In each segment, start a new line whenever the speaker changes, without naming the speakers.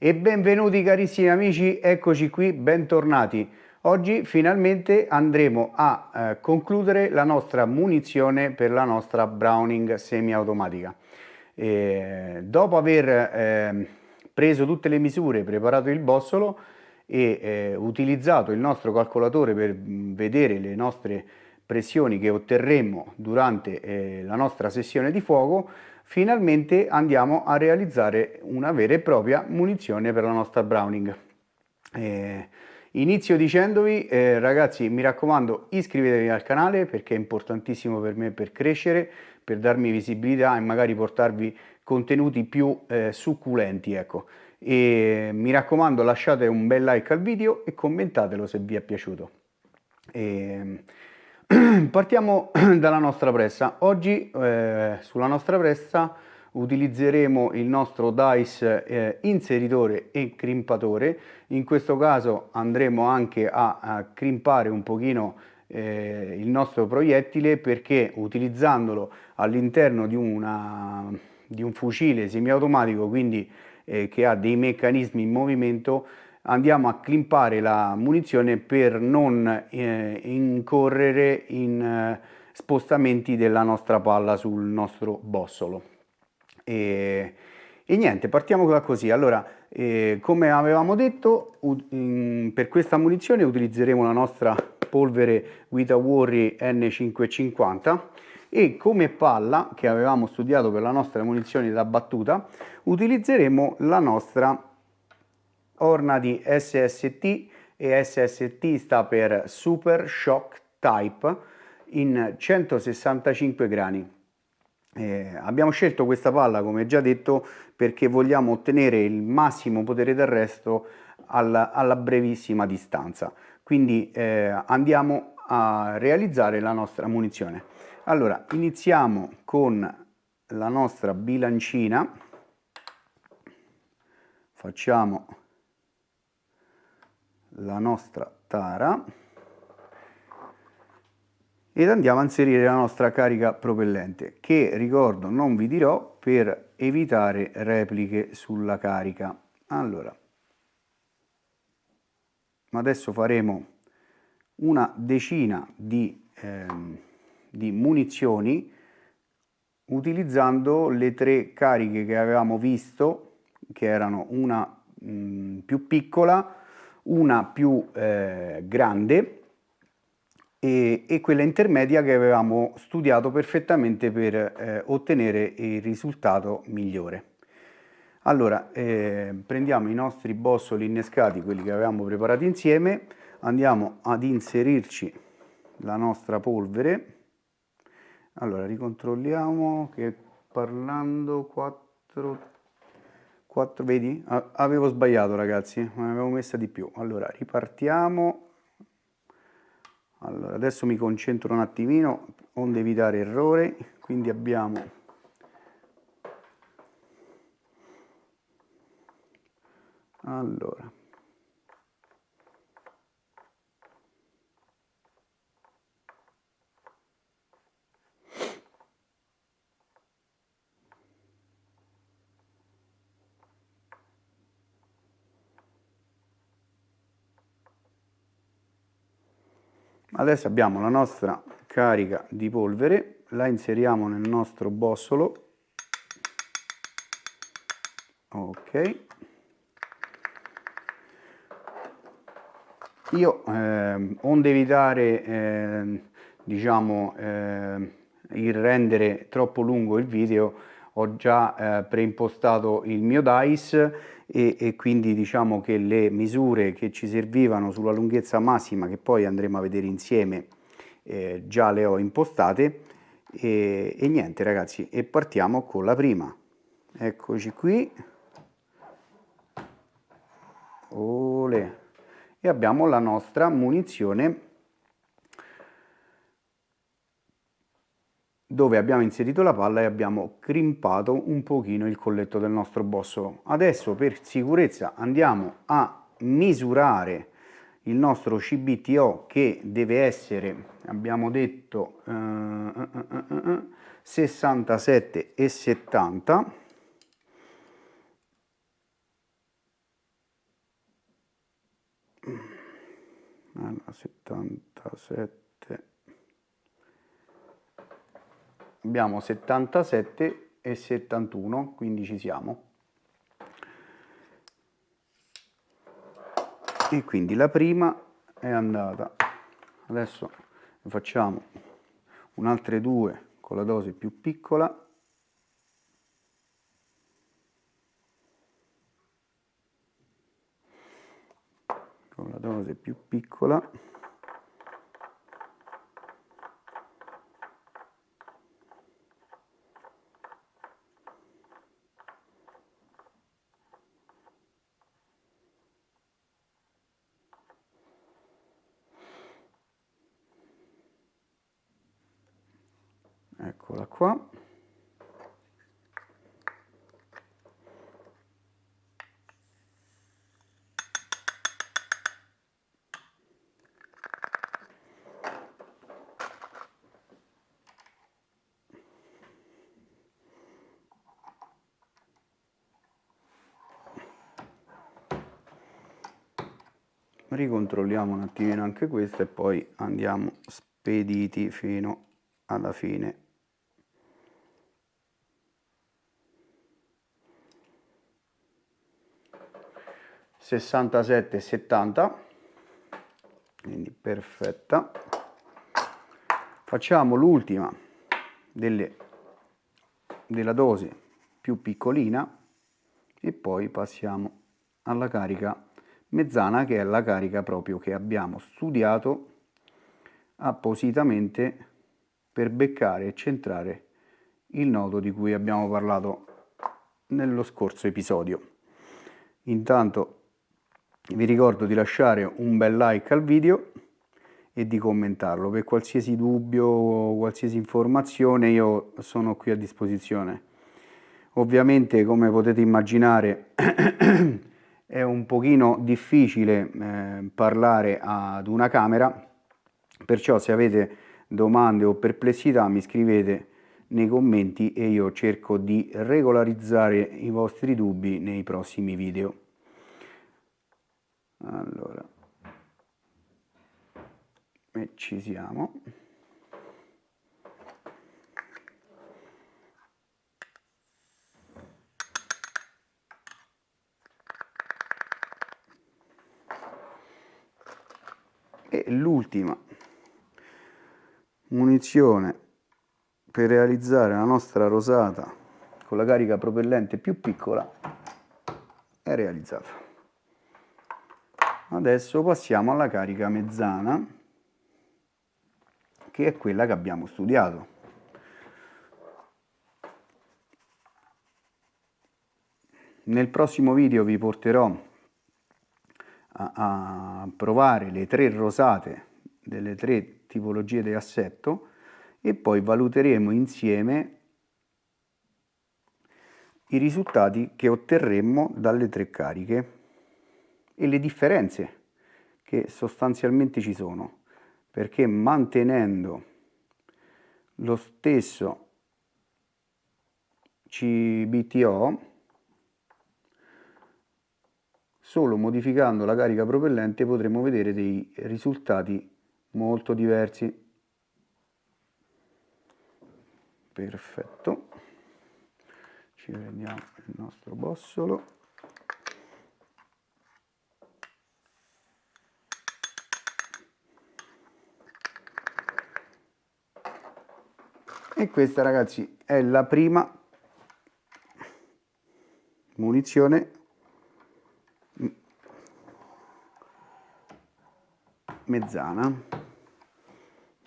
E benvenuti carissimi amici, eccoci qui, bentornati. Oggi finalmente andremo a concludere la nostra munizione per la nostra Browning semiautomatica. Dopo aver preso tutte le misure, preparato il bossolo e utilizzato il nostro calcolatore per vedere le nostre pressioni che otterremo durante la nostra sessione di fuoco, finalmente andiamo a realizzare una vera e propria munizione per la nostra Browning. Inizio dicendovi, ragazzi, mi raccomando, iscrivetevi al canale perché è importantissimo per me per crescere, per darmi visibilità e magari portarvi contenuti più succulenti, ecco. E mi raccomando, lasciate un bel like al video e commentatelo se vi è piaciuto. Partiamo dalla nostra pressa. Oggi sulla nostra pressa utilizzeremo il nostro dice inseritore e crimpatore. In questo caso andremo anche a crimpare un pochino il nostro proiettile, perché utilizzandolo all'interno di un fucile semiautomatico, quindi che ha dei meccanismi in movimento, andiamo a climpare la munizione per non incorrere in spostamenti della nostra palla sul nostro bossolo. E niente, partiamo da così. Allora, come avevamo detto, per questa munizione utilizzeremo la nostra polvere Witawari N550 e come palla, che avevamo studiato per la nostra munizione da battuta, utilizzeremo la nostra Hornady SST, e SST sta per Super Shock Type, in 165 grani. Abbiamo scelto questa palla, come già detto, perché vogliamo ottenere il massimo potere d'arresto alla brevissima distanza. Quindi andiamo a realizzare la nostra munizione. Allora, iniziamo con la nostra bilancina, facciamo la nostra tara ed andiamo a inserire la nostra carica propellente, che ricordo non vi dirò per evitare repliche sulla carica. Allora, adesso faremo una decina di munizioni utilizzando le tre cariche che avevamo visto, che erano una più piccola, una più grande e quella intermedia che avevamo studiato perfettamente per ottenere il risultato migliore. Allora, prendiamo i nostri bossoli innescati, quelli che avevamo preparati insieme, andiamo ad inserirci la nostra polvere. Allora, ricontrolliamo che parlando 4, vedi? Avevo sbagliato ragazzi, me ne avevo messa di più. Allora, ripartiamo. Allora, adesso mi concentro un attimino, onde evitare errori, quindi abbiamo allora adesso abbiamo la nostra carica di polvere, la inseriamo nel nostro bossolo. Ok, io onde evitare diciamo il rendere troppo lungo il video, ho già preimpostato il mio dice e quindi diciamo che le misure che ci servivano sulla lunghezza massima, che poi andremo a vedere insieme, già le ho impostate e niente ragazzi, e partiamo con la prima. Eccoci qui. Olè. E abbiamo la nostra munizione dove abbiamo inserito la palla e abbiamo crimpato un pochino il colletto del nostro bossolo. Adesso per sicurezza andiamo a misurare il nostro CBTO, che deve essere, abbiamo detto 67,70. 67,70 . allora, 77, abbiamo 77 e 71, quindi ci siamo. E quindi la prima è andata. Adesso ne facciamo un'altre due con la dose più piccola. Con la dose più piccola. Eccola qua. Ricontrolliamo un attimino anche questo e poi andiamo spediti fino alla fine. (67 e 70), quindi perfetta. Facciamo l'ultima della dose più piccolina e poi passiamo alla carica mezzana, che è la carica proprio che abbiamo studiato appositamente per beccare e centrare il nodo di cui abbiamo parlato nello scorso episodio. Intanto vi ricordo di lasciare un bel like al video e di commentarlo. Per qualsiasi dubbio o qualsiasi informazione io sono qui a disposizione. Ovviamente, come potete immaginare, è un pochino difficile parlare ad una camera, perciò se avete domande o perplessità mi scrivete nei commenti e io cerco di regolarizzare i vostri dubbi nei prossimi video. Allora, e ci siamo. E l'ultima munizione per realizzare la nostra rosata con la carica propellente più piccola è realizzata. Adesso passiamo alla carica mezzana, che è quella che abbiamo studiato. Nel prossimo video vi porterò a provare le 3 rosate delle 3 tipologie di assetto e poi valuteremo insieme i risultati che otterremmo dalle 3 cariche e le differenze che sostanzialmente ci sono, perché mantenendo lo stesso CBTO, solo modificando la carica propellente potremo vedere dei risultati molto diversi. Perfetto, ci prendiamo il nostro bossolo. E questa, ragazzi, è la prima munizione mezzana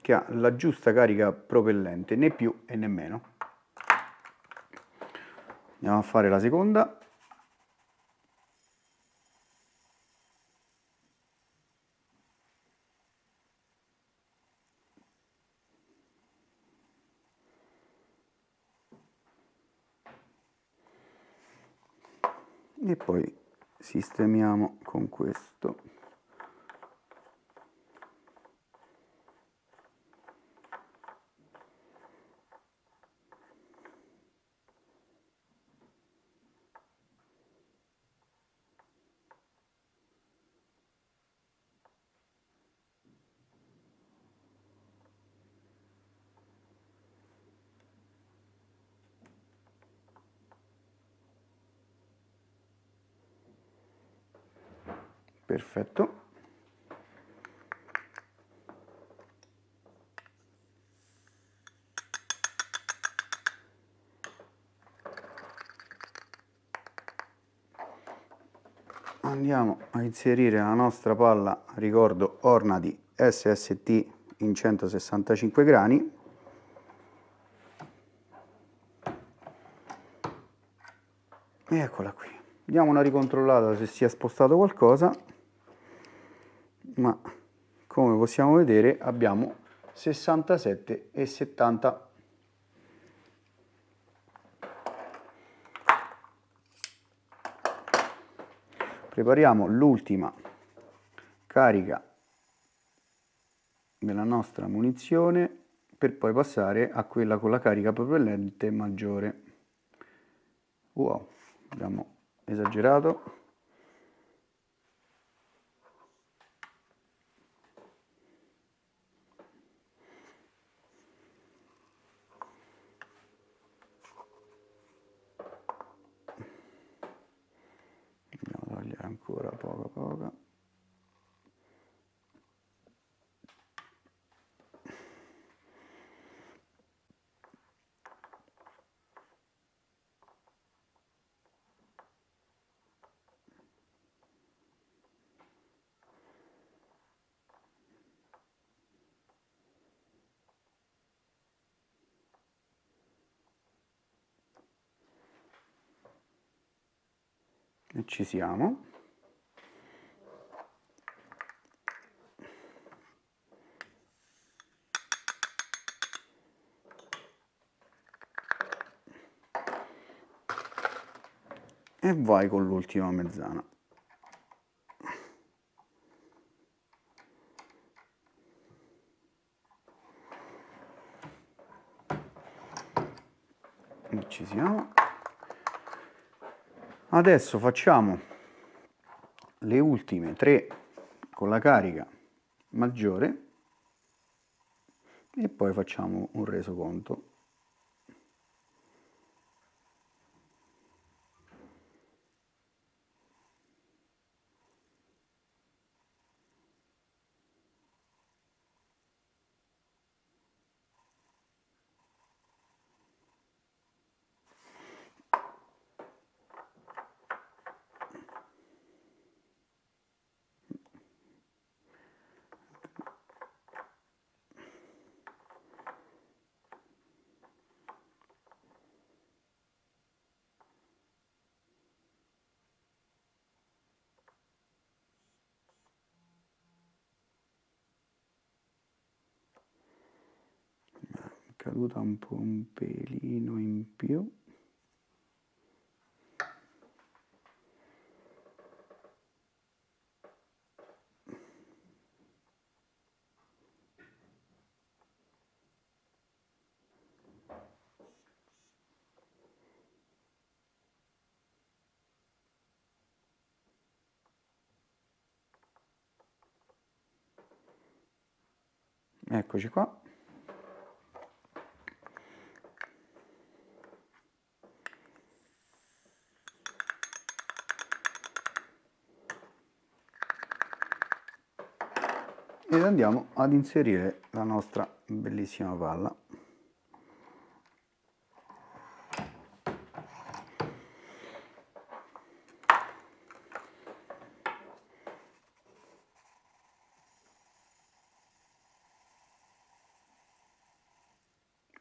che ha la giusta carica propellente, né più e né meno. Andiamo a fare la seconda. E poi sistemiamo con questo. Perfetto. Andiamo a inserire la nostra palla, ricordo Ornadi SST in 165 grani. E eccola qui. Diamo una ricontrollata se si è spostato qualcosa, ma come possiamo vedere abbiamo 67,70. Prepariamo l'ultima carica della nostra munizione per poi passare a quella con la carica propellente maggiore. Wow, abbiamo esagerato. Andiamo a tagliare ancora poca. E ci siamo. E vai con l'ultima mezzana. E ci siamo. Adesso facciamo le ultime 3 con la carica maggiore e poi facciamo un resoconto. Caduta un po' un pelino in più. Eccoci qua. Ed andiamo ad inserire la nostra bellissima palla.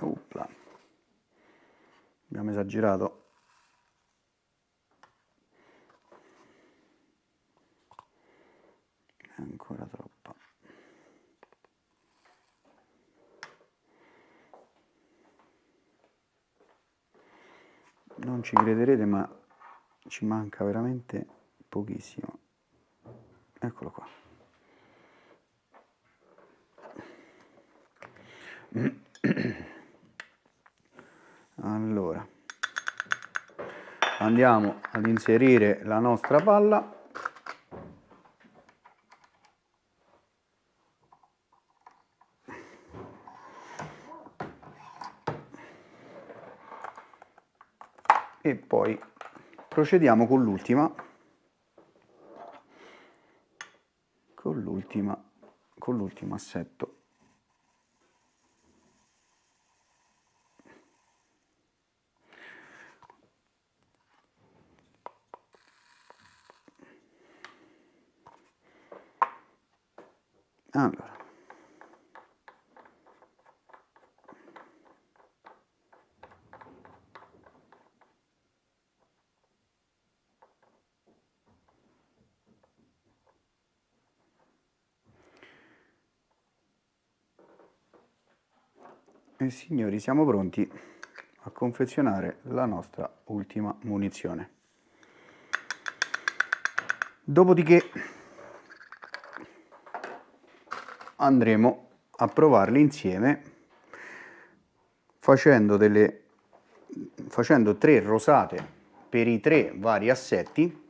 Opla. Abbiamo esagerato. È ancora troppa. Non ci crederete, ma ci manca veramente pochissimo. Eccolo qua. Allora, andiamo ad inserire la nostra palla. E poi procediamo con l'ultima. con l'ultimo assetto. Allora, e signori, siamo pronti a confezionare la nostra ultima munizione. Dopodiché andremo a provarli insieme facendo 3 rosate per i 3 vari assetti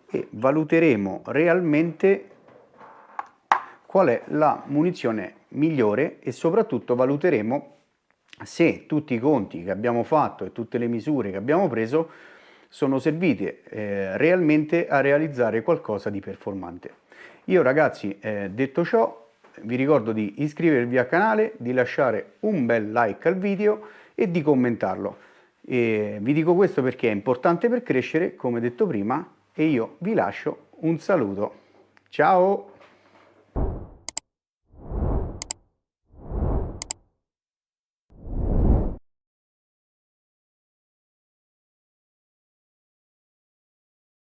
e valuteremo realmente qual è la munizione migliore e soprattutto valuteremo se tutti i conti che abbiamo fatto e tutte le misure che abbiamo preso sono servite realmente a realizzare qualcosa di performante. Io ragazzi, detto ciò, vi ricordo di iscrivervi al canale, di lasciare un bel like al video e di commentarlo. E vi dico questo perché è importante per crescere, come detto prima, e io vi lascio un saluto. Ciao!